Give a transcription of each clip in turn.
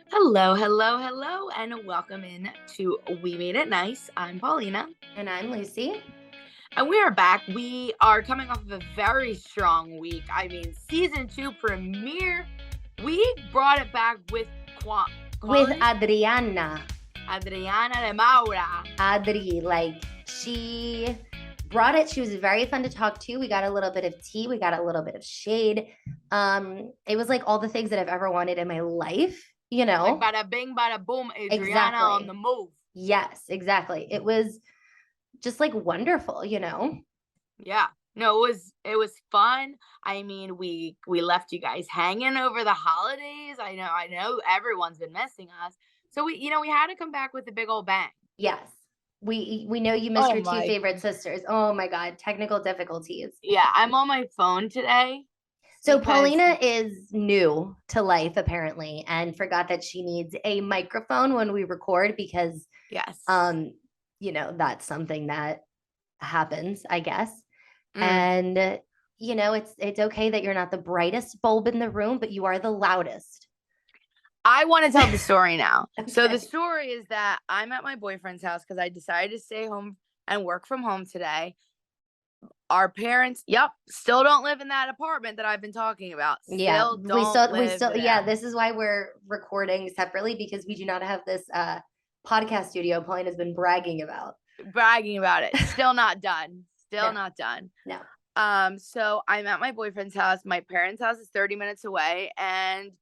Hello, hello, hello, and welcome in to We Made It Nice. I'm Paulina, And I'm Lucy. and we are back. We are coming off of a very strong week. I mean, season 2 premiere. We brought it back with With quality Adriana. Adriana de Maura. Adri, she brought it. She was very fun to talk to. We got a little bit of tea. We got a little bit of shade. It was like all the things that I've ever wanted in my life, Like bada bing, bada boom, Adriana Exactly. on the move. Yes, exactly. It was just like wonderful, Yeah. No, it was fun. I mean, we left you guys hanging over the holidays. I know everyone's been missing us. So we had to come back with a big old bang. Yes. We know you missed Oh your two my favorite sisters. Oh my God, technical difficulties. Yeah, I'm on my phone today So because Paulina is new to life apparently and forgot that she needs a microphone when we record because yes. That's something that happens, I guess. Mm. And it's okay that you're not the brightest bulb in the room, but you are the loudest. I want to tell the story now. Okay. So the story is that I'm at my boyfriend's house because I decided to stay home and work from home today. Our parents, still don't live in that apartment that I've been talking about. We still still this is why we're recording separately, because we do not have this podcast studio Paulina has been bragging about it. Still not done. Not done. No. So I'm at my boyfriend's house. My parents' house is 30 minutes away, and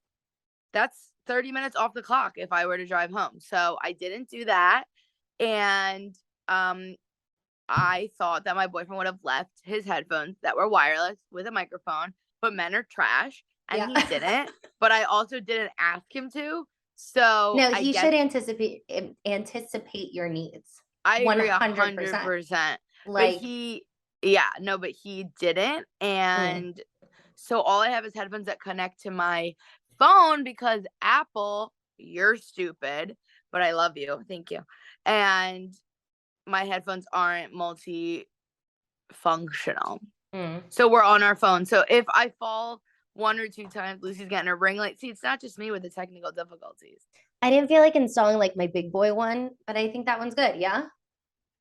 that's 30 minutes off the clock if I were to drive home. So I didn't do that. And I thought that my boyfriend would have left his headphones that were wireless with a microphone, but men are trash. And he didn't. But I also didn't ask him to. So no, he should anticipate your needs. I agree 100%. But he didn't. And so all I have is headphones that connect to my phone because Apple, you're stupid, but I love you. Thank you. And my headphones aren't multi-functional. So we're on our phone. So if I fall one or two times, Lucy's getting a ring light. See, it's not just me with the technical difficulties. I didn't feel like installing like my big boy one, but I think that one's good. Yeah.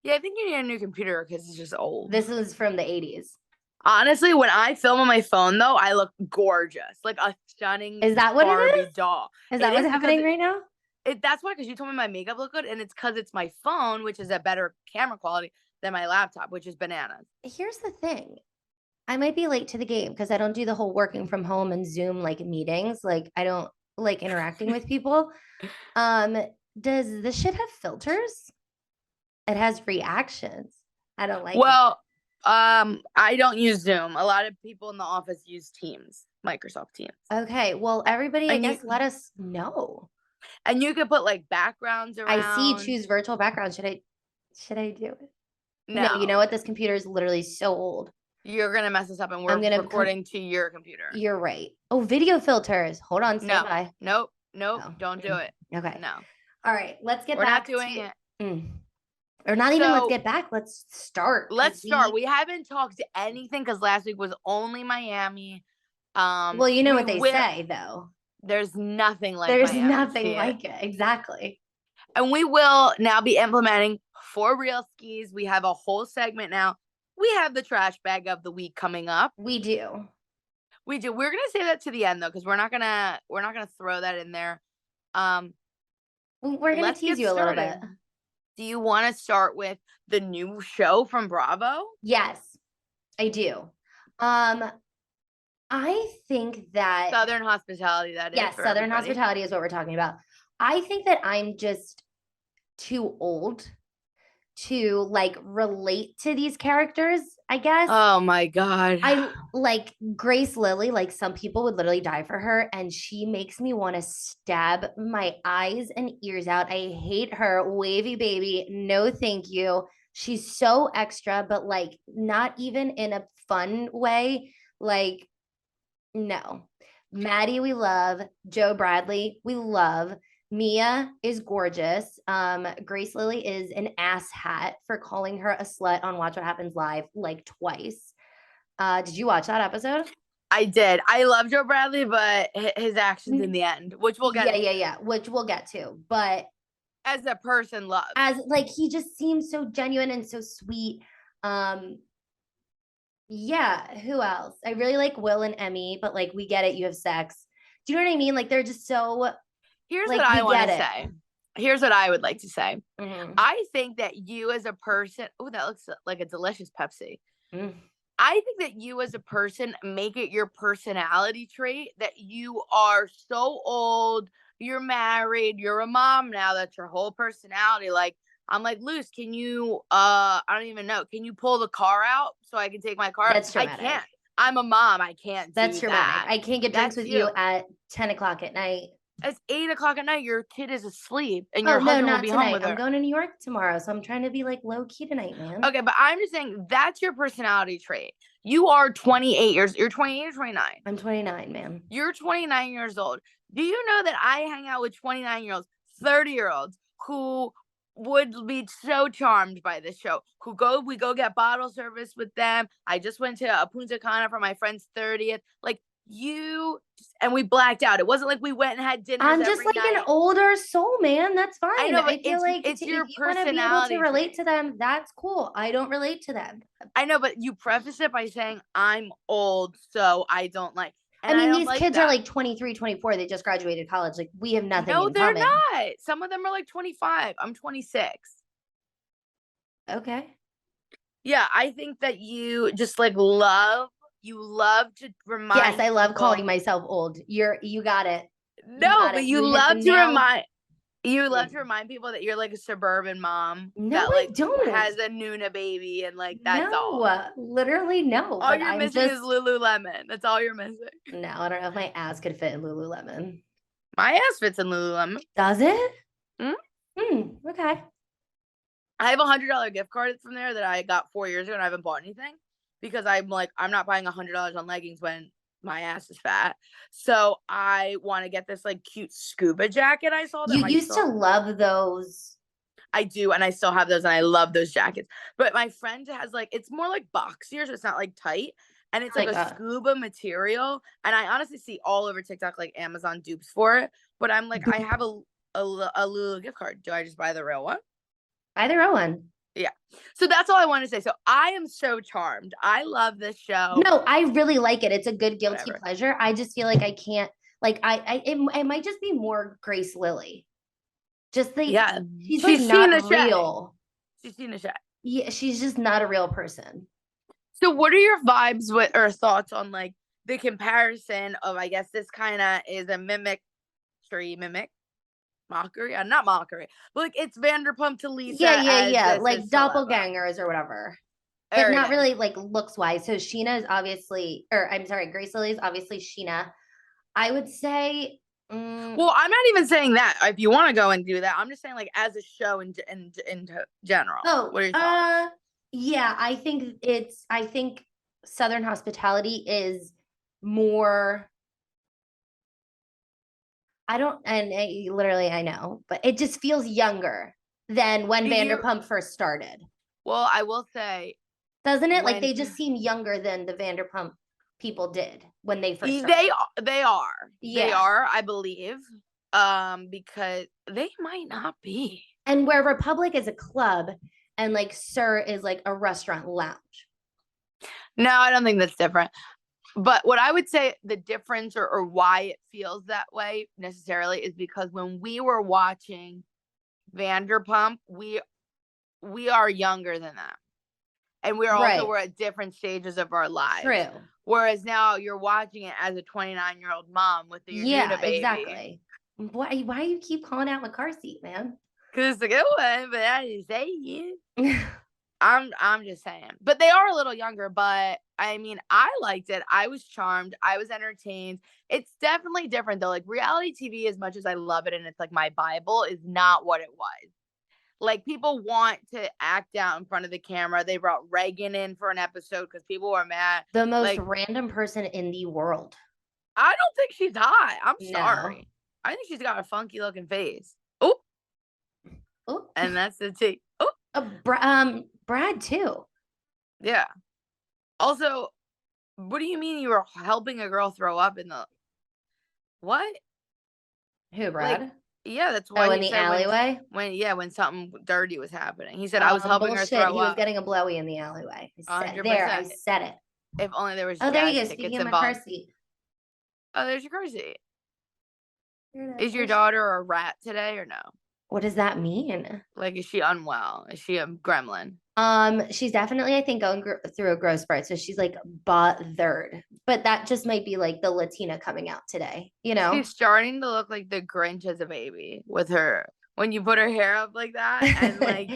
Yeah, I think you need a new computer because it's just old. This is from the 80s. Honestly, when I film on my phone, though, I look gorgeous, like a stunning Barbie doll. Is that what's happening right now? That's why, because you told me my makeup looked good, and it's because it's my phone, which is a better camera quality than my laptop, which is bananas. Here's the thing. I might be late to the game because I don't do the whole working from home and Zoom like meetings. Like I don't like interacting with people. Does this shit have filters? It has reactions. I don't like it. I don't use Zoom. A lot of people in the office use Teams, Microsoft Teams. Okay. Well, everybody, I guess, let us know. And you could put like backgrounds around. I see. Choose virtual background. Should I do it? No. You know what? This computer is literally so old. You're gonna mess this up, and we're recording to your computer. You're right. Oh, video filters. Hold on. Stand by. Nope. Don't do it. Okay. No. All right. Let's get back. We're not doing it. Or not even let's get back. Let's start. We haven't talked to anything because last week was only Miami. Well, you know what they say, though. There's nothing like it. Exactly. And we will now be implementing for RHOSLC. We have a whole segment now. We have the trash bag of the week coming up. We do. We're gonna say that to the end though, because we're not gonna throw that in there. We're gonna tease you a little bit. Do you want to start with the new show from Bravo? Yes, I do. I think that Southern Hospitality, that is. Yes, Southern Hospitality is what we're talking about. I think that I'm just too old to like relate to these characters, I guess. Oh my God. I like Grace Lilly, like some people would literally die for her, and she makes me want to stab my eyes and ears out. I hate her. Wavy baby, no thank you. She's so extra, but like not even in a fun way. Like, no. Maddie, we love. Joe Bradley, we love. Mia is gorgeous. Grace Lilly is an asshat for calling her a slut on Watch What Happens Live like twice. Did you watch that episode? I did. I love Joe Bradley, but his actions in the end, which we'll get Yeah, which we'll get to. But as a person, love. as like he just seems so genuine and so sweet. Yeah, who else? I really like Will and Emmy, but like we get it, you have sex. Do you know what I mean? Like they're just so Here's like what I we want get to it. say. Here's what I would like to say. Mhm. I think that you as a person, oh, that looks like a delicious Pepsi. Mm. I think that you as a person make it your personality trait that you are so old, you're married, you're a mom now, that's your whole personality. Like, I'm like, Luce, can you I don't even know, can you pull the car out so I can take my car out? That's I dramatic. can't. I'm a mom. I can't That's do dramatic. that. I can't get drinks That's with you. you at 10 o'clock at night. It's 8 o'clock at night. Your kid is asleep and Oh your no, husband will not be home tonight. with I'm her. going to New York tomorrow, so I'm trying to be like low key tonight, man. Okay, but I'm just saying that's your personality trait. You are 28 years. You're 28 or 29. I'm 29, man. You're 29 years old. Do you know that I hang out with 29-year-olds, 30-year-olds who would be so charmed by this show? We go get bottle service with them. I just went to a Punta Cana for my friend's 30th. Like and we blacked out. It wasn't like we went and had dinners I'm just every like night. an older soul, man. That's fine. I know, but I feel like it's your if you want to be able to personality relate trait. to them, that's cool. I don't relate to them. I know, but you preface it by saying I'm old, so I don't like. And I mean, don't these like kids that. are like 23, 24. They just graduated college. Like we have nothing No, in they're common. not. Some of them are like 25. I'm 26. Okay. Yeah, I think that you just like love. You love to remind. Yes, I love people. calling myself old. You got it. No, but you You hit the love to nail. remind. You love to remind people that you're like a suburban mom No, that I like don't. has a Nuna baby and like that's all. No, literally no. All But you're I'm missing is just Lululemon. That's all you're missing. no. I don't know if my ass could fit in Lululemon. My ass fits in Lululemon. Does it? Mm. Okay. I have $100 gift card from there that I got 4 years ago and I haven't bought anything because I'm like, I'm not buying $100 on leggings when my ass is fat. So I want to get this like cute scuba jacket I saw that You used to love those. I do, and I still have those, and I love those jackets. But my friend has like, it's more like boxier, so it's not like tight, and it's like a scuba material. And I honestly see all over TikTok like Amazon dupes for it. But I'm like, I have a Lulu gift card. Do I just buy the real one? Buy the real one. Yeah. So that's all I want to say. So I am so charmed. I love this show. No, I really like it. It's a good guilty pleasure. I just feel like I can't. Like it might just be more Grace Lily. Just like she's like not real. She's seen a shot. Yeah, she's just not a real person. So what are your vibes with or thoughts on like the comparison of, I guess this kind of is a mockery, not mockery, but like it's Vanderpump to Lisa. Yeah, like doppelgangers or whatever, but not really like looks wise. So Sheena is obviously, or I'm sorry, Grace Lily is obviously Sheena. I would say. Well, I'm not even saying that. If you want to go and do that, I'm just saying like as a show in general. Oh, what are your thoughts? Yeah, I think Southern Hospitality is more. I know, but it just feels younger than when Vanderpump first started. Well, I will say, doesn't it? Like they just seem younger than the Vanderpump people did when they first started. They are, I believe, because they might not be. And where Republic is a club and like Sir is like a restaurant lounge. No, I don't think that's different. But what I would say the difference or why it feels that way necessarily is because when we were watching Vanderpump, we are younger than them. And we're at different stages of our lives. True. Whereas now you're watching it as a 29-year-old mom with your Nuna baby. Exactly. Why do you keep calling out my car seat, man? Because it's a good one, but I didn't say it. I'm just saying. But they are a little younger, but I mean, I liked it. I was charmed. I was entertained. It's definitely different though. Like reality TV, as much as I love it and it's like my Bible, is not what it was. Like people want to act out in front of the camera. They brought Reagan in for an episode because people were mad. The most random person in the world. I don't think she's hot. I'm sorry. I think she's got a funky looking face. Oh. And that's the T. Brad too. Yeah. Also, What do you mean you were helping a girl throw up in the what? Who, Like, Brad? yeah, that's Oh, why in he the said alleyway? when something dirty was happening. He said I was helping her Bullshit. throw He was up. getting a blowy in the alleyway. I 100%. said it. If only there was Oh, there you jazz go. tickets Speaking of my car involved. seat. Oh, there's your car seat. Here it Is your is. daughter a rat today or no? What does that mean? Like, is she unwell? Is she a gremlin? She's definitely, I think, going through a growth spurt. So she's like bothered, but that just might be like the Latina coming out today, you know? She's starting to look like the Grinch as a baby with her when you put her hair up like that and My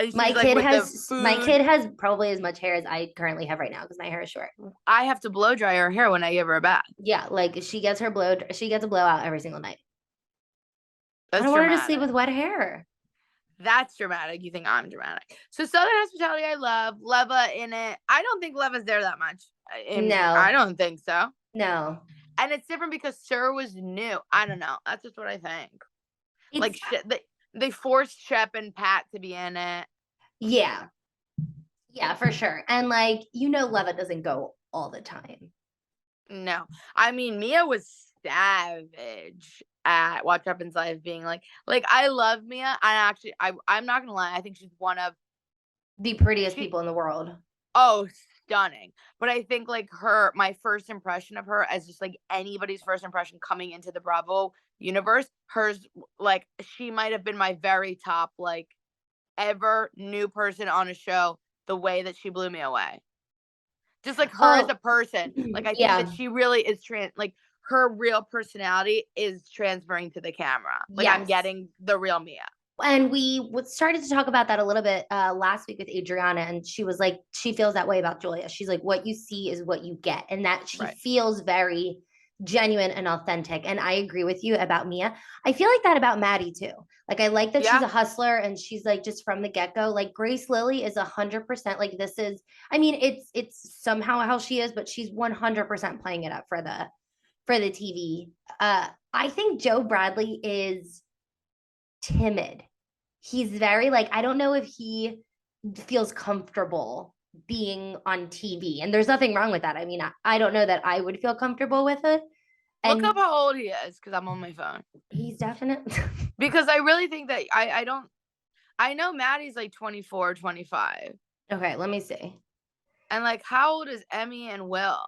she's like kid with the has my food. kid has probably as much hair as I currently have right now because my hair is short. I have to blow dry her hair when I give her a bath. Yeah, like she gets a blowout every single night. I That's don't want her to sleep dramatic. with wet hair. That's dramatic. You think I'm dramatic. So Southern Hospitality, I love. Leva in it. I don't think Leva's there that much. I No, don't think so. no. And it's different because Sir was new. I don't know. That's just what I think. Like It's shit, they forced Shep and Pat to be in it. yeah, yeah, for sure. And like, Leva doesn't go all the time. No, I mean Mia was savage at Watch Weapons Live, being like I love Mia. I'm not gonna lie. I think she's one of The prettiest she. people in the world. Oh, stunning. But I think like my first impression of her as just like anybody's first impression coming into the Bravo universe, hers like she might have been my very top like ever new person on a show. The way that she blew me away. Just like her as Oh, a person. Like I think that yeah. she really is like her real personality is transferring to the camera. Like I'm Yes. getting the real Mia. And we started to talk about that a little bit last week with Adriana, and she was like, she feels that way about Julia. She's like, what you see is what you get, and that she Right. feels very genuine and authentic. And I agree with you about Mia. I feel like that about Maddie too. Like I like that she's Yeah. a hustler and she's like just from the get go. Like Grace Lilly is 100% like this is. I mean, it's somehow how she is, but she's 100% playing it up for the TV. I think Joe Bradley is timid. He's very like, I don't know if he feels comfortable being on TV. And there's nothing wrong with that. I mean, I don't know that I would feel comfortable with it. Look And up how old he is because I'm on my phone. he's definitely Because I really think that I don't. I know Maddie's like 24, 25. okay. Let me see. And like, how old is Emmy and Will?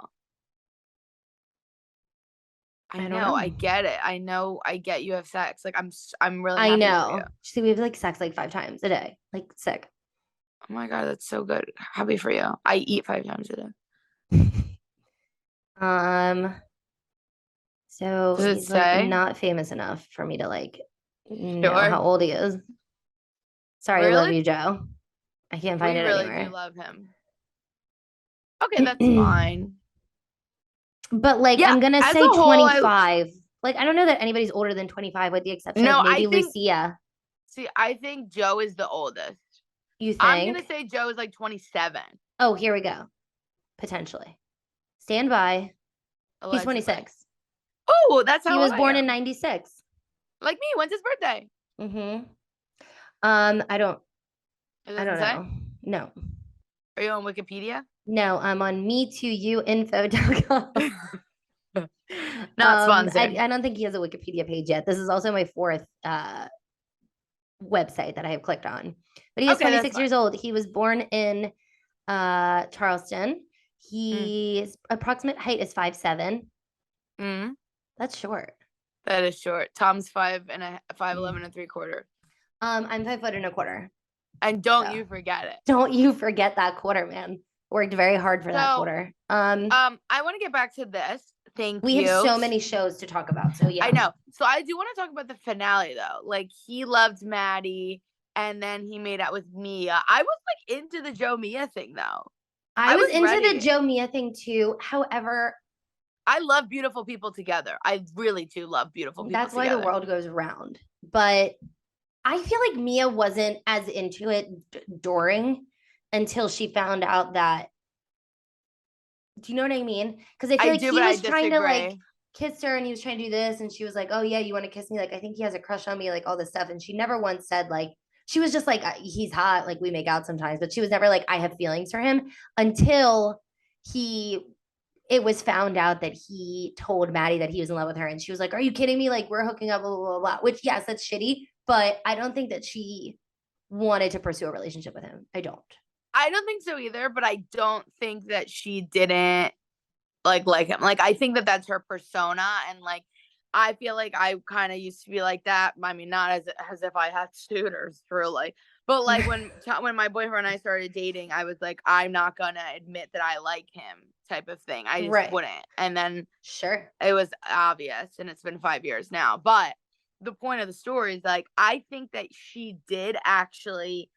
I I don't know, know. I get it. I know, I get you have sex. Like, I'm really I happy for you. know. See, we have like sex like 5 times a day. Like sick. Oh my God, that's so good. Happy for you. I eat 5 times a day. um, so Does it he's like say? not famous enough for me to like know Sure. how old he is. Sorry, I love Really? you, Joe. I can't find We it really do anywhere. love him. Okay, that's fine. But like Yeah, I'm gonna as a say whole, 25. Like I don't know that anybody's older than 25 with the exception of no, maybe Lucia. I think Joe is the oldest. You I'm gonna think? say Joe is like 27, Oh, here we go. Potentially. Stand by. He's allegedly. 26. Oh, that's He how old was I born in am. 96. Like me, when's his birthday? Mm-hmm. It I doesn't don't say? know. No. Are you on Wikipedia? No, I'm on me2uinfo.com. Not sponsored. I don't think he has a Wikipedia page yet. This is also my fourth website that I have clicked on. But he is Okay, that's 26 fine. years old. He was born in Charleston. Mm. His approximate height is 5'7". Mm. That's short. That is short. Tom's 5'11" Mm. and 3/4. I'm 5'1.25". And don't So you forget it. don't you forget that quarter, man. Worked very hard for that So, quarter. I want to get back to this. Thank We you. have so many shows to talk about. So yeah. I know. So I do want to talk about the finale though. Like he loved Maddie and then he made out with Mia. I was like into the Joe Mia thing though. I was into ready. the Joe Mia thing too. However, I love beautiful people together. I really do love beautiful people that's why together. the world goes round. But I feel like Mia wasn't as into it during until she found out that. Do you know what I mean? Because I feel like he was trying to like kiss her and he was trying to do this. And she was like, oh, yeah, you want to kiss me? Like, I think he has a crush on me, like all this stuff. And she never once said, like, she was just like, he's hot. Like, we make out sometimes. But she was never like, I have feelings for him until he it was found out that he told Maddie that he was in love with her, and she was like, "Are you kidding me? Like, we're hooking up, blah, blah, blah, blah." Which, yes, that's shitty, but I don't think that she wanted to pursue a relationship with him. I don't. I don't think so either, but I don't think that she didn't like him. Like, I think that that's her persona, and like, I feel like I kind of used to be like that. I mean, not as if I had suitors, truly, but like when my boyfriend and I started dating, I was like, I'm not gonna admit that I like him, type of thing. I just Right. wouldn't. And then Sure. it was obvious, and it's been 5 years now. But the point of the story is, like, I think that she did actually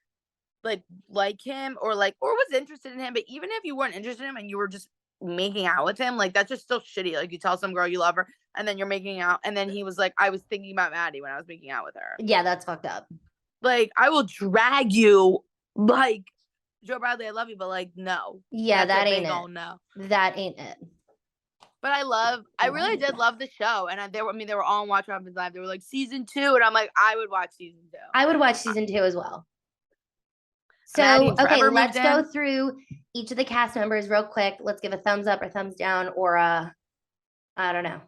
like him, or was interested in him. But even if you weren't interested in him and you were just making out with him, like, that's just still shitty. Like, you tell some girl you love her and then you're making out, and then he was like, I was thinking about Maddie when I was making out with her. Yeah, that's fucked up. Like, I will drag you, like, Joe Bradley, I love you, but like, no. Yeah, That's that a ain't big it. old no. That ain't it. But I really did love the show, and they were all on Watch What Happens Live. They were like, season 2, and I'm like, I would watch season 2. I would watch season 2 as well. Maddie So, and okay, Trevor let's moved go in. through each of the cast members real quick. Let's give a thumbs up or thumbs down, or a, I don't know.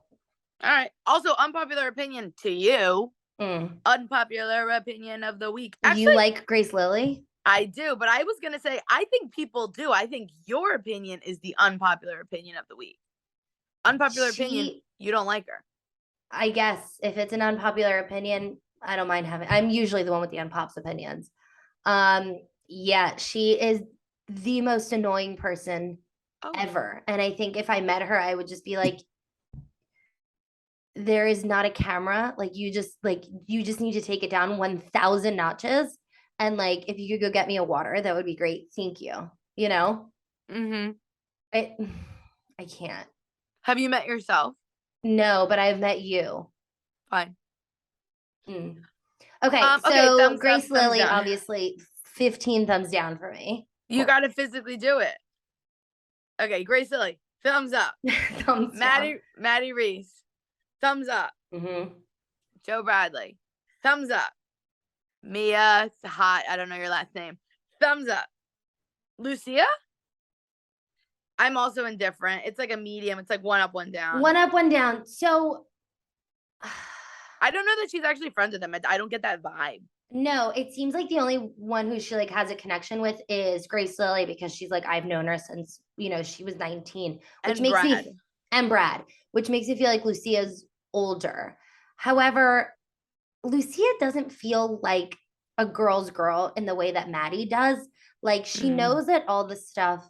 All right. Also, unpopular opinion to you. Mm. Unpopular opinion of the week. You Actually, like Grace Lilly? I do, but I was gonna say, I think people do. I think your opinion is the unpopular opinion of the week. Unpopular opinion, you don't like her. I guess if it's an unpopular opinion, I don't mind having. I'm usually the one with the unpops opinions. Yeah, she is the most annoying person ever. And I think if I met her, I would just be like, there is not a camera. Like, you just need to take it down 1,000 notches. And like, if you could go get me a water, that would be great. Thank you. You know? Mm-hmm. I can't. Have you met yourself? No, but I've met you. Fine. Mm. Okay, okay, so Grace Lilly, down. obviously 15 thumbs down for me. You got to physically do it. Okay, Grace Lilly, thumbs up. Thumbs down. Maddie Reese, thumbs up. Mm-hmm. Joe Bradley, thumbs up. Mia, it's hot. I don't know your last name. Thumbs up. Lucia? I'm also indifferent. It's like a medium. It's like 1 up, 1 down. 1 up, 1 down. So I don't know that she's actually friends with him. I don't get that vibe. No, it seems like the only one who she like has a connection with is Grace Lilly, because she's like, I've known her since, she was 19, which makes Brad. And Brad, which makes me feel like Lucia's older. However, Lucia doesn't feel like a girl's girl in the way that Maddie does. Like, she knows that all the stuff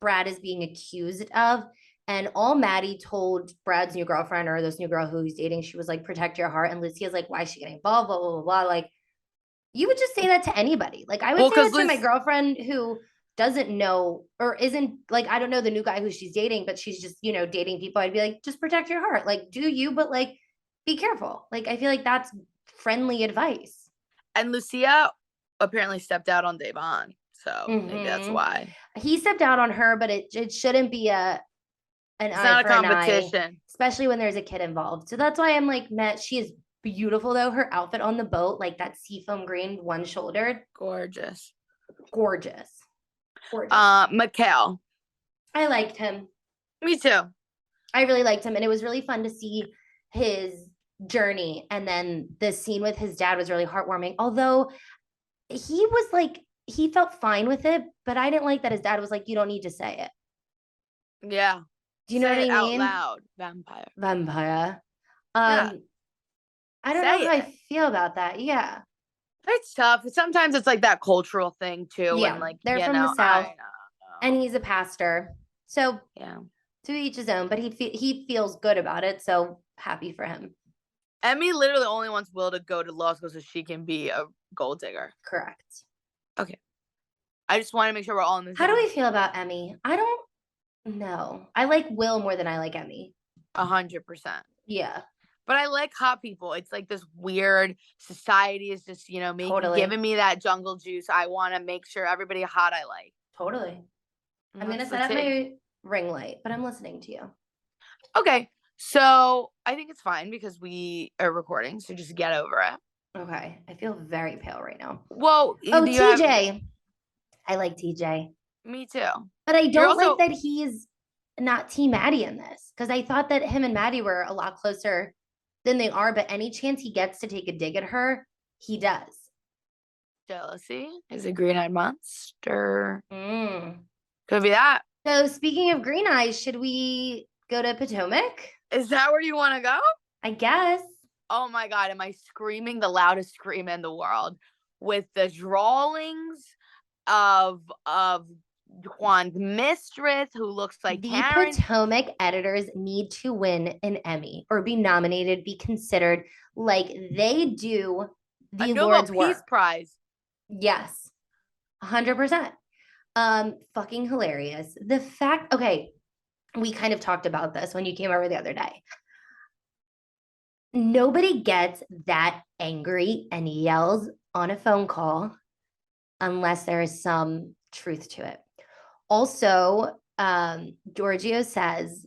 Brad is being accused of, and all Maddie told Brad's new girlfriend, or this new girl who he's dating, she was like, protect your heart. And Lucia's like, why is she getting involved? Blah, blah, blah, blah. Like, you would just say that to anybody. Like, I would say that to my girlfriend who doesn't know, or isn't like, I don't know the new guy who she's dating, but she's just, dating people. I'd be like, just protect your heart. Like, do you, but like, be careful. Like, I feel like that's friendly advice. And Lucia apparently stepped out on Devon. So maybe that's why. He stepped out on her, but it shouldn't be it's not a competition, especially when there's a kid involved. So that's why I'm like, Matt, she is beautiful though. Her outfit on the boat, like that seafoam green, one-shouldered. Gorgeous. Mikhail. I liked him. Me too. I really liked him. And it was really fun to see his journey. And then the scene with his dad was really heartwarming. Although he was like, he felt fine with it, but I didn't like that his dad was like, you don't need to say it. Yeah. Do you know what I mean? Out loud. Vampire. I don't know how I feel about that. Yeah. It's tough. Sometimes it's like that cultural thing too. Yeah. And like, they're from the South. And he's a pastor. So yeah, to each his own, but he feels good about it. So happy for him. Emmy literally only wants Will to go to law school so she can be a gold digger. Correct. Okay. I just want to make sure we're all in this. How do we feel about Emmy? I don't know. I like Will more than I like Emmy. 100%. Yeah. But I like hot people. It's like this weird society is just, giving me that jungle juice. I want to make sure everybody hot I like. Totally. I'm going to set up my ring light, but I'm listening to you. Okay. So I think it's fine because we are recording. So just get over it. Okay. I feel very pale right now. Well, TJ. I like TJ. Me too. But I don't like that he's not Team Maddie in this because I thought that him and Maddie were a lot closer than they are. But any chance he gets to take a dig at her, he does. Jealousy is a green-eyed monster. Mm. Could be that. So speaking of green eyes, should we go to Potomac? Is that where you want to go? I guess. Oh my God, am I screaming the loudest scream in the world with the drawings of Juan's mistress who looks like The Karen? Potomac editors need to win an Emmy or be nominated, be considered like they do A the Nobel Lord's Peace work. Prize. Yes, 100%. Fucking hilarious. The fact, okay, we kind of talked about this when you came over the other day. Nobody gets that angry and yells on a phone call unless there is some truth to it. Also, Giorgio says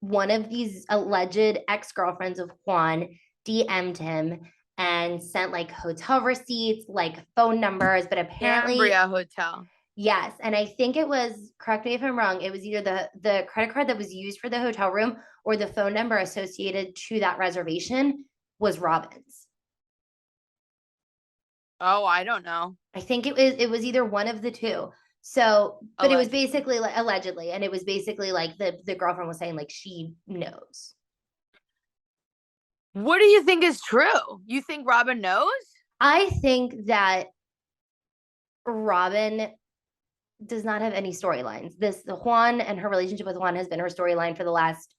one of these alleged ex-girlfriends of Juan DM'd him and sent like hotel receipts, like phone numbers, but apparently Cambria Hotel. yes. And I think it was, correct me if I'm wrong, it was either the credit card that was used for the hotel room or the phone number associated to that reservation was Robin's. Oh, I don't know. I think it was either one of the two. So, but it was Allegedly. basically like allegedly, and it was basically like the girlfriend was saying like she knows. What do you think is true? You think Robin knows? I think that Robin does not have any storylines. The Juan and her relationship with Juan has been her storyline for the last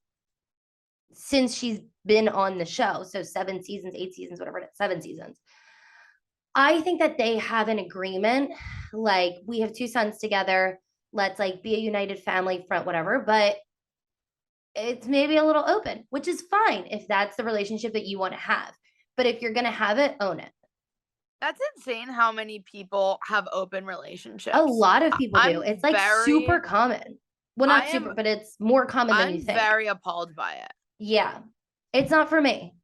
since she's been on the show. So 7 seasons, 8 seasons, whatever it is, 7 seasons. I think that they have an agreement, like we have 2 sons together. Let's like be a united family front, whatever. But it's maybe a little open, which is fine if that's the relationship that you want to have. But if you're gonna have it, own it. That's insane how many people have open relationships. A lot of people do. I'm It's like very- super common. Well, not super, but it's more common than you I'm think. very appalled by it. Yeah. It's not for me.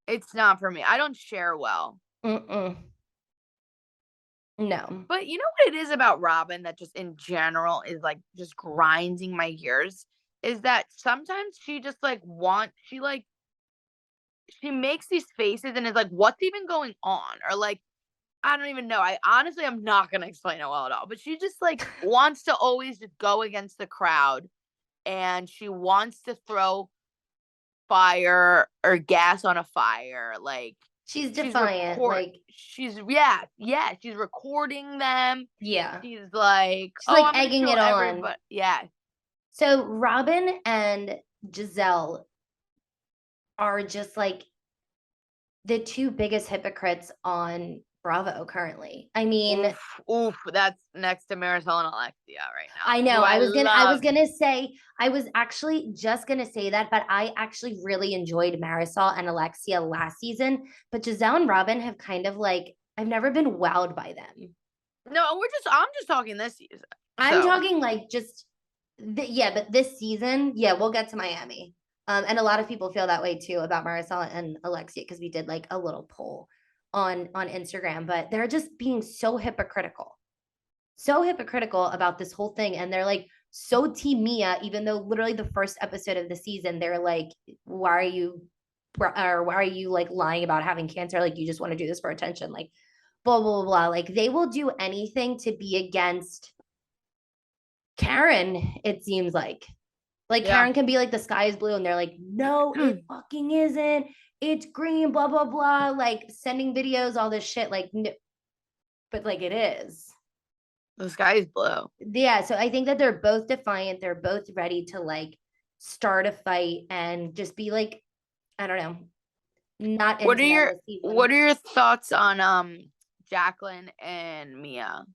It's not for me. I don't share well. Mm-mm. No. But you know what it is about Robin that just in general is like just grinding my gears is that sometimes she just like she makes these faces and is like, what's even going on? Or like, I don't even know. I'm not gonna explain it well at all. But she just like wants to always just go against the crowd and she wants to throw fire or gas on a fire. Like She's defiant. she's she's recording them. Yeah. She's like, she's like I'm gonna egging show it on. everybody. Yeah. So Robin and Giselle are just like the 2 biggest hypocrites on Bravo currently. I mean, oof, that's next to Marisol and Alexia right now. I know. I was gonna say, I was actually just gonna say that, but I actually really enjoyed Marisol and Alexia last season. But Giselle and Robin have kind of like, I've never been wowed by them. No, I'm just talking this season. I'm talking like just but this season, yeah, we'll get to Miami. And a lot of people feel that way too about Marisol and Alexia because we did like a little poll on Instagram, but they're just being so hypocritical about this whole thing. And they're like so team Mia, even though literally the first episode of the season, they're like, why are you like lying about having cancer? Like, you just want to do this for attention, like blah, blah, blah, blah. Like they will do anything to be against Karen, it seems like. Like Karen can be like, the sky is blue, and they're like, no, it fucking isn't. It's green, blah, blah, blah. Like sending videos, all this shit. Like, no, but like it is. The sky is blue. Yeah. So I think that they're both defiant. They're both ready to like start a fight and just be like, I don't know. Not What are your thoughts on Jacqueline and Mia?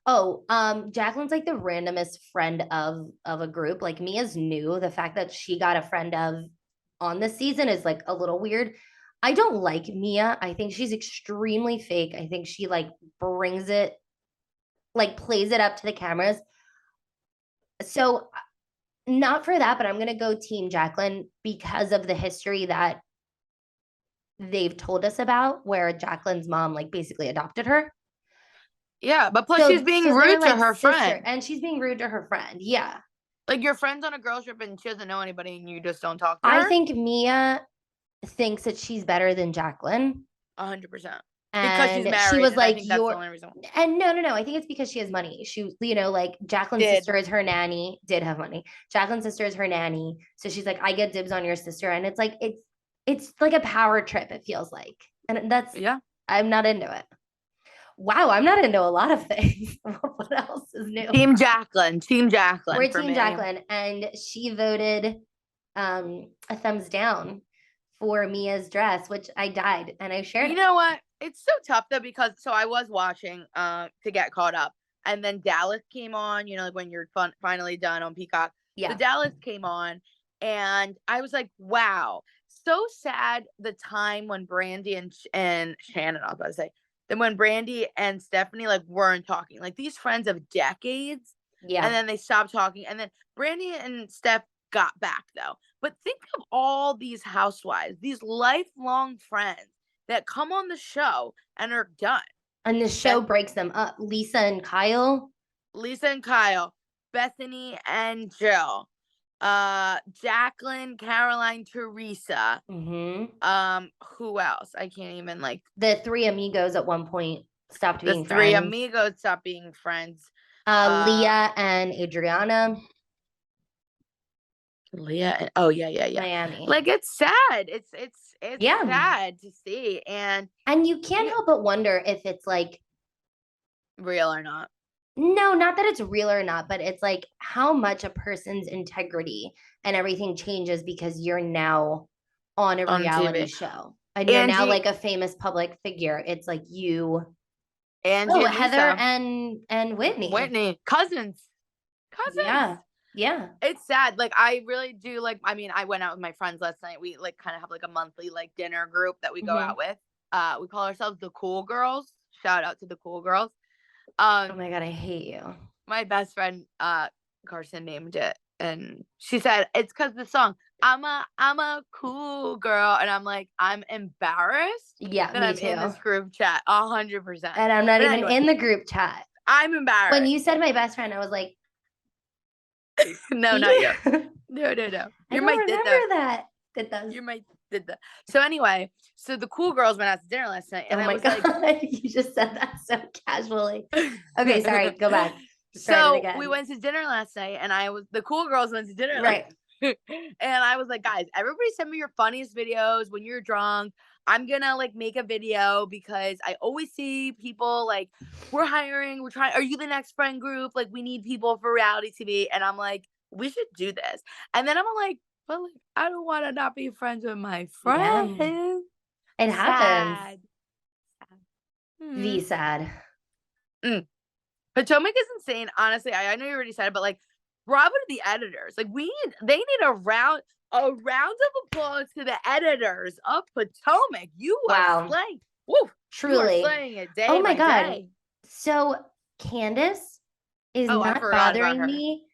Oh, Jacqueline's like the randomest friend of a group. Like Mia's new. The fact that she got a friend of on this season is like a little weird. I don't like Mia. I think she's extremely fake. I think she like brings it, like plays it up to the cameras. So not for that, but I'm gonna go team Jacqueline because of the history that they've told us about, where Jacqueline's mom like basically adopted her. Yeah, but plus she's being rude to her friend. And she's being rude to her friend. Yeah. Like your friend's on a girl trip and she doesn't know anybody and you just don't talk to I her? think Mia thinks that she's better than Jacqueline. 100%. Because she's And she married, was and I like, think that's the "You're," only reason. and no, I think it's because she has money. She, like Jacqueline's Did. sister is her nanny, did have money. Jacqueline's sister is her nanny. So she's like, I get dibs on your sister. And it's like, it's like a power trip, it feels like. And that's, Yeah. I'm not into it. Wow, I'm not into a lot of things. What else is new? Team Jacqueline. Team Jacqueline We're for Team me. Jacqueline, and she voted a thumbs down for Mia's dress, which I died and I shared You it. know what? It's so tough though because so I was watching to get caught up, and then Dallas came on. You know, like when you're finally done on Peacock. So Yeah. Dallas came on, and I was like, wow, so sad. The time when Brandy and Shannon, I was about to say, then when Brandy and Stephanie like weren't talking, like these friends of decades, Yeah. and then they stopped talking, and then Brandy and Steph got back though. But think of all these housewives, these lifelong friends that come on the show and are done. And the show breaks them up. Lisa and Kyle. Lisa and Kyle, Bethany and Jill, Jacqueline, Caroline, Teresa. Who else? I can't even like The three amigos at one point stopped the being three friends. amigos stopped being friends. Leah and Adriana. Leah and, oh yeah. Miami. Like it's sad. It's Yeah. sad to see. And you can't help but wonder if it's like real or not. no, not that it's real or not, but it's like how much a person's integrity and everything changes because you're now on a reality TV. show and you're now Angie, like a famous public figure. It's like you, Angie and Heather Lisa. and Whitney, cousins. Yeah. It's sad. Like I really do like. I mean, I went out with my friends last night. We like kind of have like a monthly like dinner group that we go out with. We call ourselves the Cool Girls. Shout out to the Cool Girls. Oh my god, I hate you. My best friend Carson named it, and she said it's because the song I'm a cool girl, and I'm like I'm embarrassed Yeah, that me I'm too. in this group chat 100%, and I'm not even in the group chat. I'm embarrassed. When you said my best friend, I was like, no, not you. No. I don't remember that. That does. You might did that. So anyway, so the Cool Girls went out to dinner last night, and Oh I my was god, like, you just said that so casually. Okay, sorry, go back. So we went to dinner last night, and the Cool Girls went to dinner, right? And I was like, guys, everybody send me your funniest videos when you're drunk. I'm gonna like make a video because I always see people like we're hiring, we're trying. Are you the next friend group? Like we need people for reality TV, and I'm like, we should do this. And then I'm like, but like I don't want to not be friends with my friends. Yeah. It happens. Sad. The sad. Potomac is insane. Honestly, I know you already said it, but like, bravo to the editors. Like, they need a round of applause to the editors of Potomac. You are slaying. Woo, truly you are slaying it day oh my by god. day. So Candace is not bothering me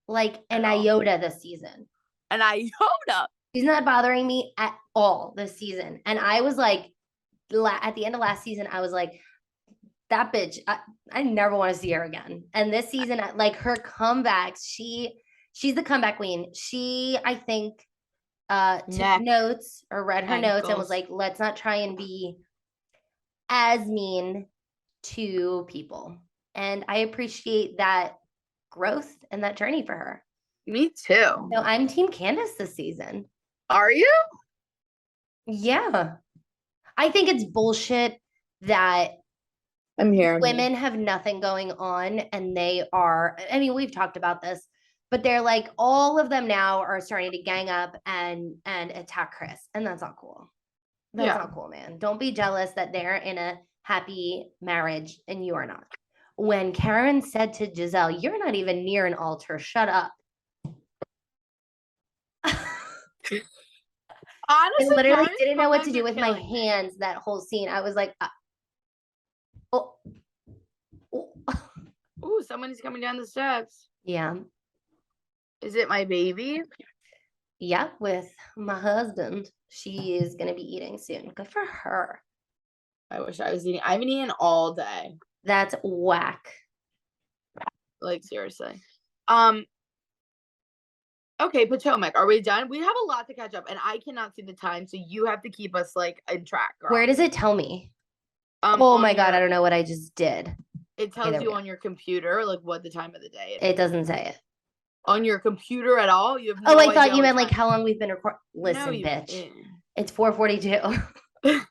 like an iota this season. An iota. She's not bothering me at all this season. And I was like, at the end of last season, I was like, that bitch, I never want to see her again. And this season, like her comebacks, she's the comeback queen. She, I think, took notes or read her notes and was like, let's not try and be as mean to people. And I appreciate that growth and that journey for her. Me too. So I'm Team Candace this season. Are you? Yeah. I think it's bullshit that women have nothing going on and they are, I mean, we've talked about this, but they're like, all of them now are starting to gang up and attack Chris. And that's not cool. That's not cool, man. Don't be jealous that they're in a happy marriage and you are not. When Karen said to Giselle, you're not even near an altar, shut up. Honestly, I literally didn't know what to do with my hands that whole scene. I was like, oh. Ooh, someone's coming down the steps. Yeah. Is it my baby? Yeah, with my husband. She is going to be eating soon. Good for her. I wish I was eating. I haven't eaten all day. That's whack. Like, seriously. Okay, Potomac. Are we done? We have a lot to catch up, and I cannot see the time, so you have to keep us like in track, Where girl. does it tell me? Oh my On God, I your don't know what I just did. it Okay, tells there we you go. on your computer like what the time of the day it It is. doesn't say it. On your computer at all? You have Oh, no I thought idea you what meant like time. how long we've been recording. No, Listen, you. bitch. It's 4:42.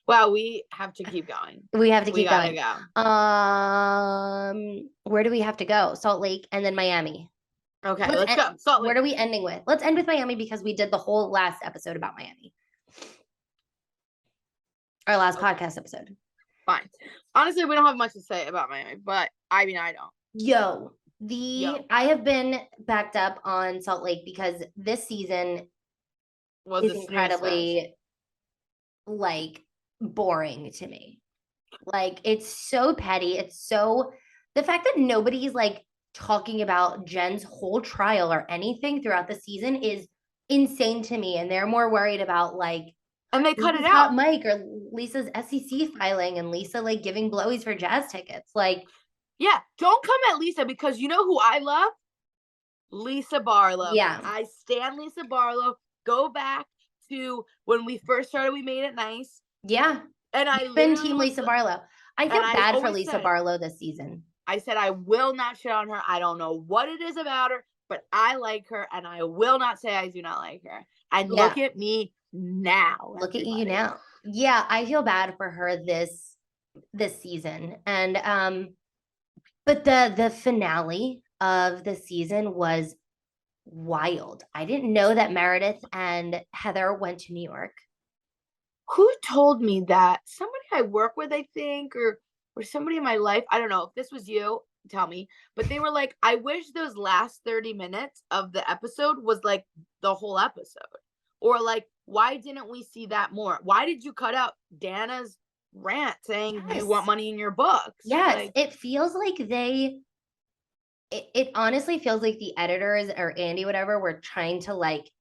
Wow, we have to keep going. We have to We keep gotta going. go. Where do we have to go? Salt Lake and then Miami. Okay, let's go. Salt What Lake. are we ending with? Let's end with Miami because we did the whole last episode about Miami. Our last podcast episode. Fine. Honestly, we don't have much to say about Miami, but I mean, I don't. I have been backed up on Salt Lake because this season is incredibly like boring to me. Like it's so petty. It's so the fact that nobody's like talking about Jen's whole trial or anything throughout the season is insane to me. And they're more worried about like and they cut Lisa's it out. hot mic or Lisa's SEC filing and Lisa like giving blowies for jazz tickets. Like, yeah, don't come at Lisa because you know who I love? Lisa Barlow. Yeah. I stand Lisa Barlow. Go back to when we first started, we made it nice. Yeah. And I've been team Lisa Barlow. I feel bad for Lisa Barlow this season. I said I will not shit on her. I don't know what it is about her, but I like her and I will not say I do not like her. And look at me now. Look at you now. Yeah, I feel bad for her this season. And but the finale of the season was wild. I didn't know that Meredith and Heather went to New York. Who told me that? Somebody I work with, I think, or somebody in my life. I don't know if this was you. Tell me. But they were like, I wish those last 30 minutes of the episode was like the whole episode. Or like, why didn't we see that more? Why did you cut out Dana's rant saying you want money in your books? Yes, like, it feels like it honestly feels like the editors or Andy, whatever, were trying to like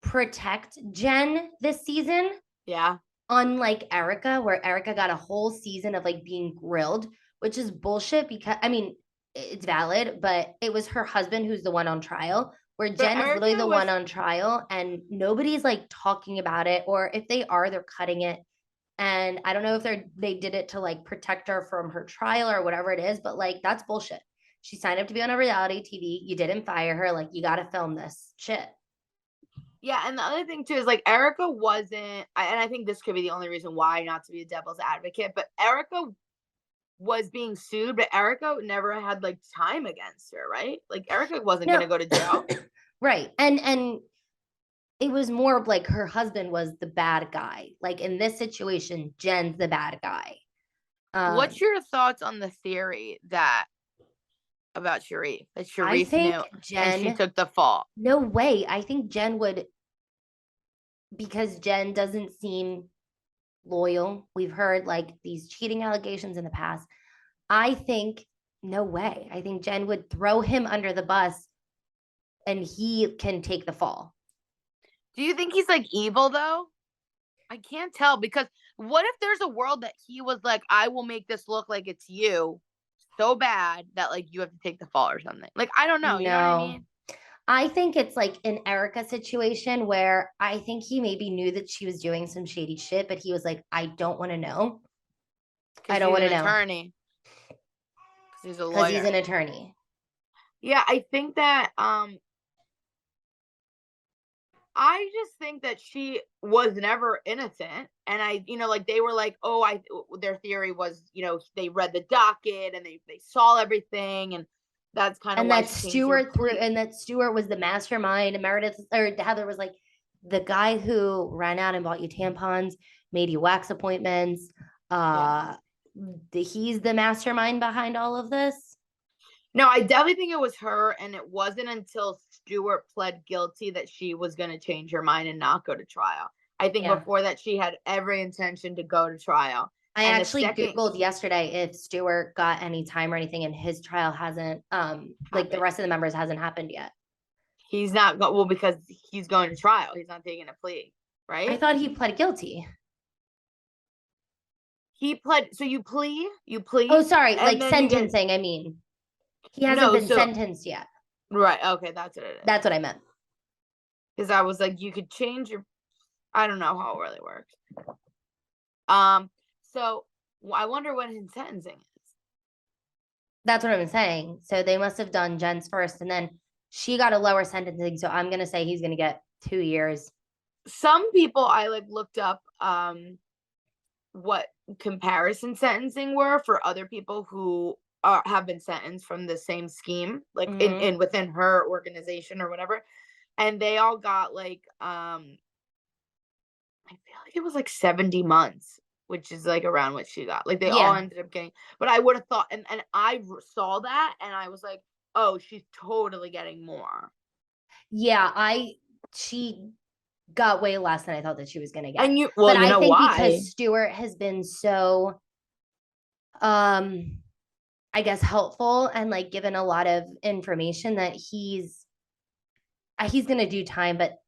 protect Jen this season. Yeah. Unlike Erica, where Erica got a whole season of like being grilled, which is bullshit because I mean, it's valid, but it was her husband who's the one on trial, where Jen is literally the one on trial and nobody's like talking about it, or if they are, they're cutting it. And I don't know if they did it to like protect her from her trial or whatever it is, but like that's bullshit. She signed up to be on a reality TV. You didn't fire her. Like you got to film this shit. Yeah, and the other thing too is like Erica wasn't, and I think this could be the only reason why, not to be a devil's advocate, but Erica was being sued, but Erica never had like time against her, right? Like Erica wasn't going to go to jail. Right. And it was more of like her husband was the bad guy. Like in this situation, Jen's the bad guy. What's your thoughts on the theory that about Sharif? That Sharif knew and she took the fall. No way. I think Jen would, because Jen doesn't seem loyal. We've heard like these cheating allegations in the past. I think no way. I think Jen would throw him under the bus and he can take the fall. Do you think he's like evil though? I can't tell, because what if there's a world that he was like, I will make this look like it's you so bad that like you have to take the fall or something. Like, I don't know. You know what I mean? I think it's like an Erica situation where I think he maybe knew that she was doing some shady shit, but he was like, I don't want to know. I don't want to know. Attorney. Because he's a lawyer. Because he's an attorney. Yeah, I think that I just think that she was never innocent. And I, you know, like they were like, oh, their theory was, you know, they read the docket and they saw everything, and that's kind of why that Stuart was the mastermind, and Meredith or Heather was like, the guy who ran out and bought you tampons, made you wax appointments. He's the mastermind behind all of this. No, I definitely think it was her, and it wasn't until Stuart pled guilty that she was going to change her mind and not go to trial. I think before that, she had every intention to go to trial. I actually Googled yesterday if Stuart got any time or anything, and his trial hasn't, like the rest of the members hasn't happened yet. He's not, well, because he's going to trial. He's not taking a plea, right? I thought he pled guilty. He pled, so you plea? Oh, sorry, like sentencing, I mean. He hasn't been sentenced yet. Right. Okay, that's what it is. That's what I meant. Because I was like, you could change your. I don't know how it really works. So I wonder what his sentencing is. That's what I'm saying. So they must have done Jen's first, and then she got a lower sentencing. So I'm gonna say he's gonna get 2 years. Some people I like looked up what comparison sentencing were for other people who have been sentenced from the same scheme, like in within her organization or whatever, and they all got like I feel like it was like 70 months, which is like around what she got. Like they all Yeah. ended up getting, but I would have thought, and I saw that and I was like, oh, she's totally getting more. Yeah, she got way less than I thought that she was gonna get. And you But I know think why? because Stuart has been so I guess helpful and like given a lot of information that he's gonna do time, but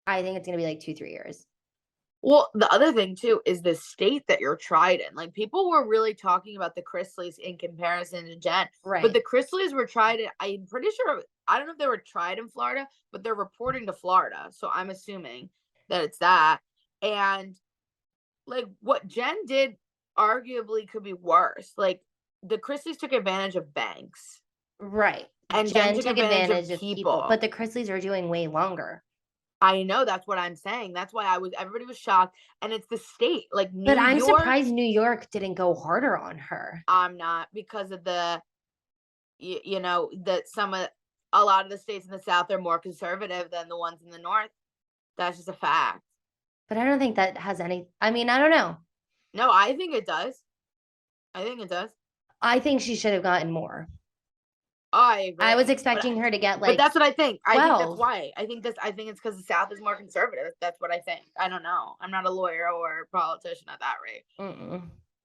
I think it's gonna be like 2-3 years. Well, the other thing too is the state that you're tried in. Like people were really talking about the Chrisleys in comparison to Jen, but Right. the Chrisleys were tried in, I'm pretty sure, I don't know if they were tried in Florida, but they're reporting to Florida. So I'm assuming that it's that. And like what Jen did arguably could be worse. Like the Chrisleys took advantage of banks Right. and Jen took took advantage advantage of people, but the Chrisleys are doing way longer. I know, that's what I'm saying. That's why everybody was shocked. And it's the state, like New But I'm York. surprised New York didn't go harder on her. I'm not, because of the, you know, that a lot of the states in the South are more conservative than the ones in the North. That's just a fact. But I don't think that has any, I mean, I don't know. No, I think it does. I think it does. I think she should have gotten more. I agree. I was expecting her to get like, but that's what I think. I think that's 12. why. I think it's because the South is more conservative. That's what I think. I don't know. I'm not a lawyer or a politician at that rate.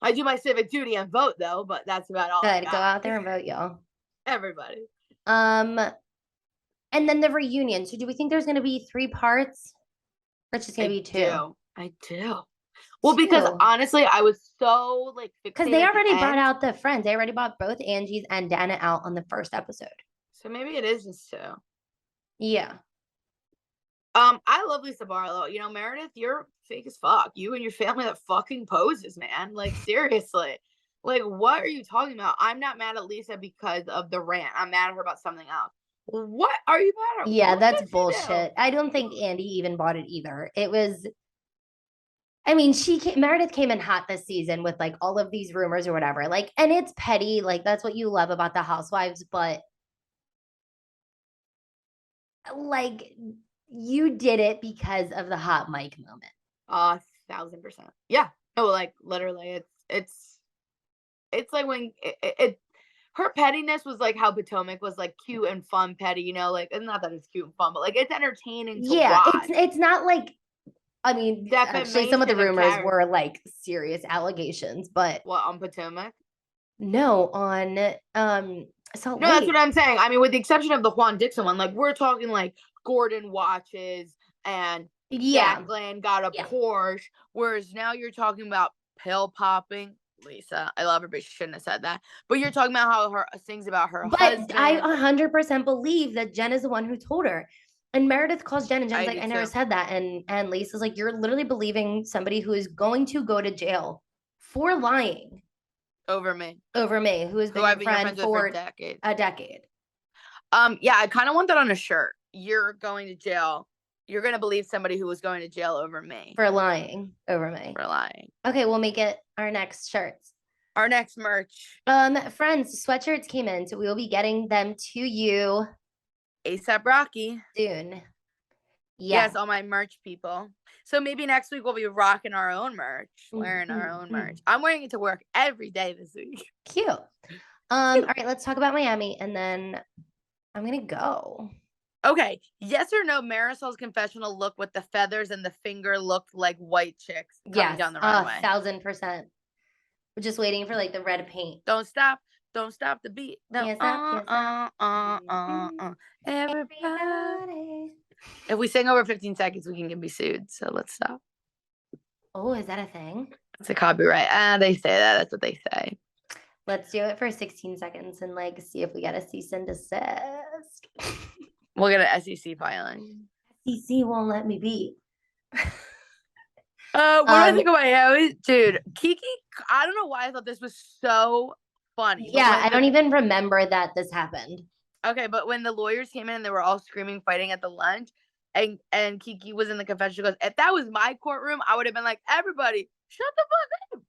I do my civic duty and vote though, but that's about all. Good, go out there and vote, y'all. Everybody. And then the reunion. So do we think there's going to be 3 parts? Or it's just going to be 2? I do. Well, because honestly, I was so like because they already brought out the friends. They already brought both Angie's and Dana out on the first episode. So maybe it is just 2. Yeah. I love Lisa Barlow. You know, Meredith, you're fake as fuck. You and your family that fucking poses, man. Like seriously. Like, what are you talking about? I'm not mad at Lisa because of the rant. I'm mad at her about something else. What are you mad at? Yeah, that's bullshit. I don't think Andy even bought it either. It was, I mean, Meredith came in hot this season with like all of these rumors or whatever. Like, and it's petty. Like, that's what you love about the Housewives. But like, you did it because of the hot mic moment. 1,000%. Yeah. No, like literally, it's like when her pettiness was like how Potomac was like cute and fun petty, you know, like, and not that it's cute and fun, but like it's entertaining to watch. It's not like, I mean, actually some of the rumors were like serious allegations, but what, on Potomac? No, on Salt Lake. No, that's what I'm saying. I mean, with the exception of the Juan Dixon one, like we're talking like Gordon watches and Jacqueline got a Porsche, whereas now you're talking about pill popping. Lisa, I love her, but she shouldn't have said that. But you're talking about how her things about her husband. I 100% believe that Jen is the one who told her. And Meredith calls Jen and Jen's like, I never said that. And Lisa's like, you're literally believing somebody who is going to go to jail for lying. Over me. Who has been your friend for a decade. Yeah, I kind of want that on a shirt. You're going to jail. You're going to believe somebody who was going to jail over me. For lying over me. For lying. Okay, we'll make it our next shirts. Our next merch. Friends, sweatshirts came in, so we will be getting them to you ASAP Rocky. Soon. Yes, all my merch people. So maybe next week we'll be rocking our own merch, wearing our own merch. I'm wearing it to work every day this week. Cute. All right, let's talk about Miami, and then I'm gonna go. Okay, yes or no? Marisol's confessional look with the feathers and the finger looked like white chicks coming down the runway. 1,000%. We're just waiting for like the red paint. Don't stop the beat. No, everybody. If we sing over 15 seconds, we can be sued. So let's stop. Oh, is that a thing? It's a copyright. They say that. That's what they say. Let's do it for 16 seconds and like see if we get a cease and desist. We'll get an SEC filing. SEC won't let me be. What do I think of Miami? Dude, Kiki, I don't know why I thought this was so funny. Yeah, I don't even remember that this happened. Okay, but when the lawyers came in and they were all screaming, fighting at the lunch, and Kiki was in the confession, she goes, if that was my courtroom, I would have been like, everybody, shut the fuck up.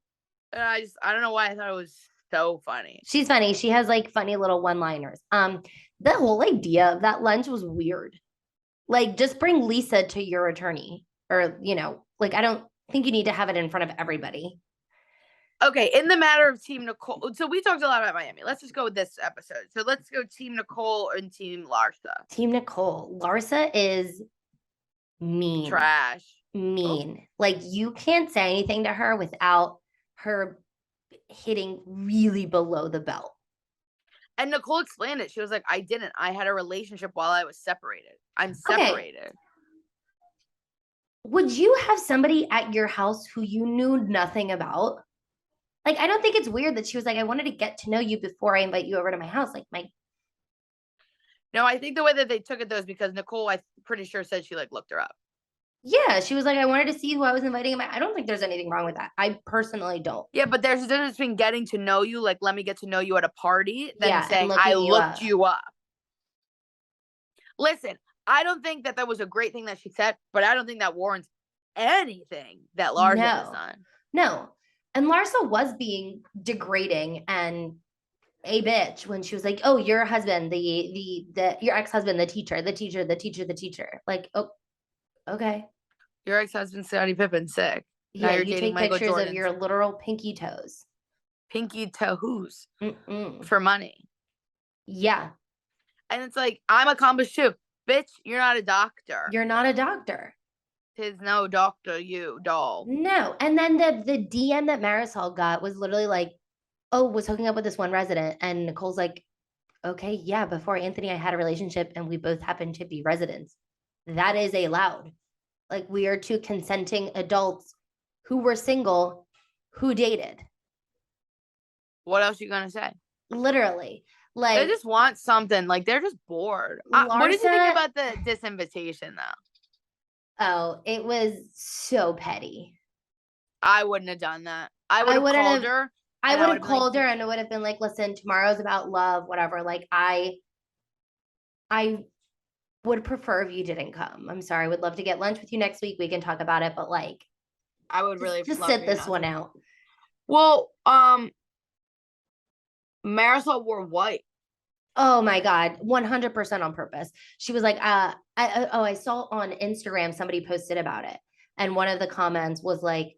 And I don't know why I thought it was so funny. She's funny. She has like funny little one-liners. The whole idea of that lunch was weird. Like, just bring Lisa to your attorney, or like I don't think you need to have it in front of everybody. Okay, in the matter of Team Nicole, so we talked a lot about Miami. Let's just go with this episode. So let's go Team Nicole and Team Larsa. Team Nicole. Larsa is mean. Trash. Mean. Like, you can't say anything to her without her hitting really below the belt. And Nicole explained it. She was like, I didn't. I had a relationship while I was separated. I'm separated. Okay. Would you have somebody at your house who you knew nothing about? Like, I don't think it's weird that she was like, I wanted to get to know you before I invite you over to my house. Like, No, I think the way that they took it though is because Nicole, I'm pretty sure, said she like looked her up. Yeah, she was like, I wanted to see who I was inviting. I don't think there's anything wrong with that. I personally don't. Yeah, but there's a difference between getting to know you, like let me get to know you at a party, than saying I looked you up. Listen, I don't think that was a great thing that she said, but I don't think that warrants anything that Larsa has done. No. And Larsa was being degrading and a bitch when she was like, oh, your husband, your ex-husband, the teacher. Like, oh, okay. Your ex-husband, Scottie Pippen, sick. Yeah, you take pictures of your literal pinky toes. Pinky toes for money. Yeah. And it's like, I'm accomplished too. Bitch, you're not a doctor. You're not a doctor. 'Tis no doctor, you doll. No. And then the DM that Marisol got was literally like, oh, was hooking up with this one resident. And Nicole's like, okay, yeah, before Anthony, I had a relationship and we both happened to be residents. That is allowed. Like, we are two consenting adults who were single, who dated. What else are you gonna say? Literally. Like, they just want something. Like, they're just bored. What did you think about the disinvitation though? Oh, it was so petty. I wouldn't have done that. I would have called her. I would have called her and it would have been like, listen, tomorrow's about love, whatever. Like, I would prefer if you didn't come. I'm sorry. I would love to get lunch with you next week. We can talk about it, but like, I would really just sit this one out. Well, Marisol wore white. Oh my God, 100% on purpose. She was like, I saw on Instagram somebody posted about it. And one of the comments was like,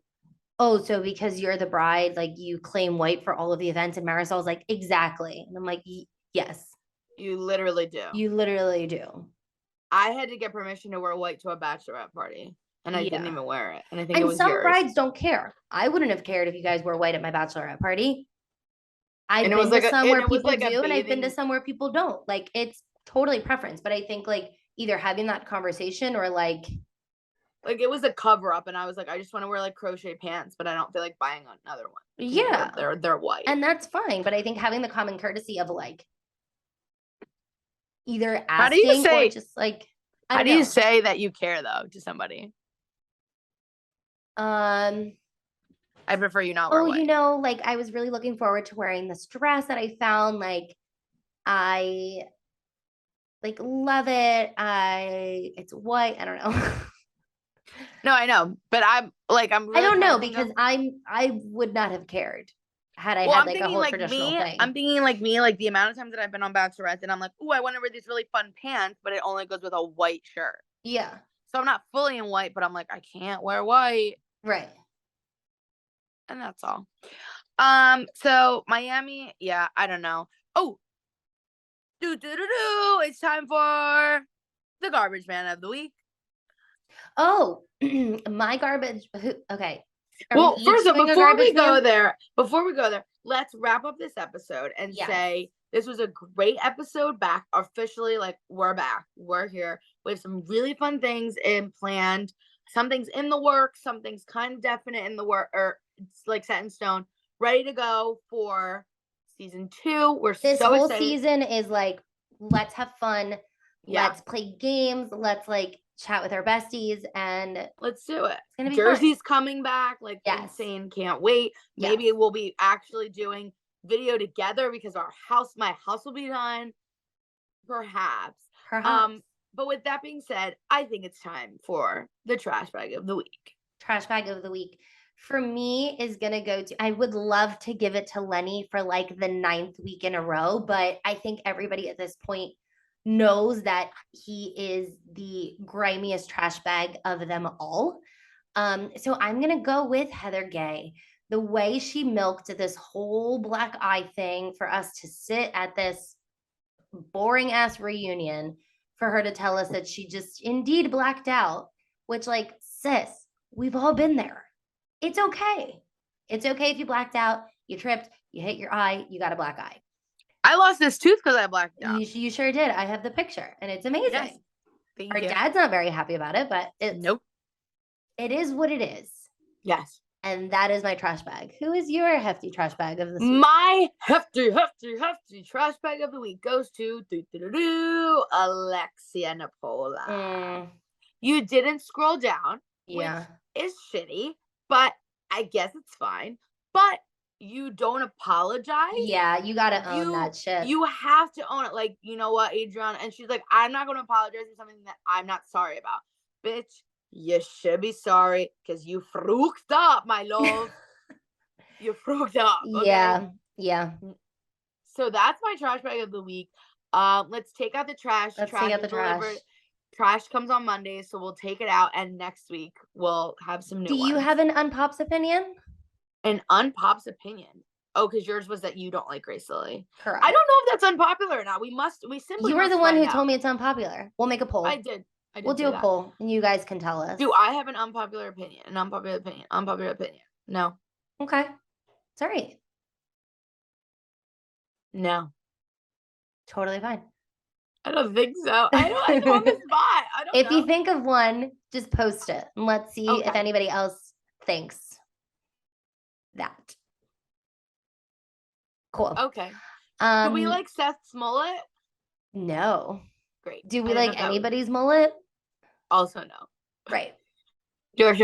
oh, so because you're the bride, like you claim white for all of the events. And Marisol was like, exactly. And I'm like, yes. You literally do. You literally do. I had to get permission to wear white to a bachelorette party. And I didn't even wear it. And I think it was some yours. Brides don't care. I wouldn't have cared if you guys wore white at my bachelorette party. I've been to some where people do, and I've been to some where people don't. Like, it's totally preference. But I think like either having that conversation or like it was a cover up, and I was like, I just want to wear like crochet pants, but I don't feel like buying another one. Yeah, they're white, and that's fine. But I think having the common courtesy of like either asking how do you say, or just like how do you say that you care though to somebody? I prefer you not wear white. Like I was really looking forward to wearing this dress that I found. Like I like love it. It's white. I don't know. No, I know, but I'm really I don't know because I would not have cared had I had like a whole traditional thing. I'm thinking like me, like the amount of times that I've been on bachelorettes and I'm like, oh, I want to wear these really fun pants, but it only goes with a white shirt. Yeah. So I'm not fully in white, but I'm like, I can't wear white. Right. And that's all. So Miami, yeah, I don't know. Oh, it's time for the garbage man of the week. Oh, my garbage. Okay. Well, first of all, before we go there, let's wrap up this episode and say this was a great episode. Back officially, like we're back, we're here. We have some really fun things planned. Some things in the works, some things kind of definite in the work, or it's like set in stone, ready to go for season 2. We're This so whole excited. season is like, let's have fun. Yeah. Let's play games. Let's like chat with our besties, and Let's do it. it's gonna be Jersey's fun. coming back, like Yes. insane. Can't wait. Maybe Yes. we'll be actually doing video together because my house will be done. Perhaps. But with that being said, I think it's time for the trash bag of the week. Trash bag of the week for me is gonna go to, I would love to give it to Lenny for like the 9th week in a row, but I think everybody at this point knows that he is the grimiest trash bag of them all. So I'm gonna go with Heather Gay. The way she milked this whole black eye thing for us to sit at this boring ass reunion, for her to tell us that she just indeed blacked out, which, like, sis, we've all been there. It's okay. It's okay if you blacked out, you tripped, you hit your eye, you got a black eye. I lost this tooth because I blacked out. You sure did. I have the picture, and it's amazing. Yes. Thank Our you. dad's not very happy about it, but Nope. It is what it is. Yes. And that is my trash bag. Who is your hefty trash bag of the week? My hefty trash bag of the week goes to Alexia Napola. You didn't scroll down, which is shitty, but I guess it's fine. But you don't apologize. Yeah, you gotta own that shit. You have to own it. Like, you know what, Adriana? And she's like, I'm not gonna apologize for something that I'm not sorry about. Bitch, you should be sorry because you frucked up, my love. You frucked up. Okay? Yeah. So that's my trash bag of the week. Let's take out the trash. Let's take out the trash. Trash comes on Monday, so we'll take it out, and next week we'll have some new ones. Do you have an unpops opinion? An unpops opinion? Oh, because yours was that you don't like Grace Lilly. Correct. I don't know if that's unpopular or not. We simply. You were the one who told me it's unpopular. We'll make a poll. I did. We'll do a poll, and you guys can tell us. Do I have an unpopular opinion? Unpopular opinion. No. Okay. It's all right. No. Totally fine. I don't think so. I don't on the spot. I don't know. If you think of one, just post it, and let's see if anybody else thinks that. Cool. Okay. Do we like Seth's mullet? No. Great. Do we like anybody's mullet? Also no. Right. Sure.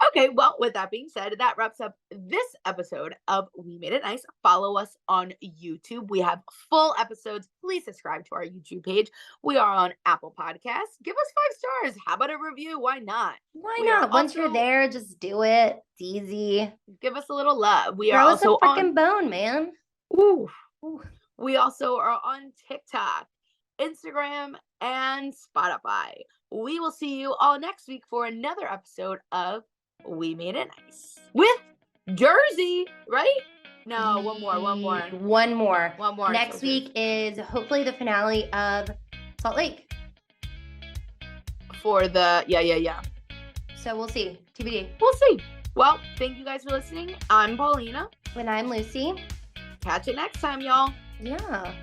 Okay, well, with that being said, that wraps up this episode of We Made It Nice. Follow us on YouTube. We have full episodes. Please subscribe to our YouTube page. We are on Apple Podcasts. Give us 5 stars. How about a review? Why not? Why not? Once you're there, just do it. It's easy. Give us a little love. We Throw are us a also freaking bone, man. Ooh. We also are on TikTok, Instagram, and Spotify. We will see you all next week for another episode of We Made It Nice with Jersey, right? No, one more. Next week is hopefully the finale of Salt Lake. For the, yeah. So we'll see. TBD. We'll see. Well, thank you guys for listening. I'm Paulina. And I'm Lucy. Catch you next time, y'all. Yeah.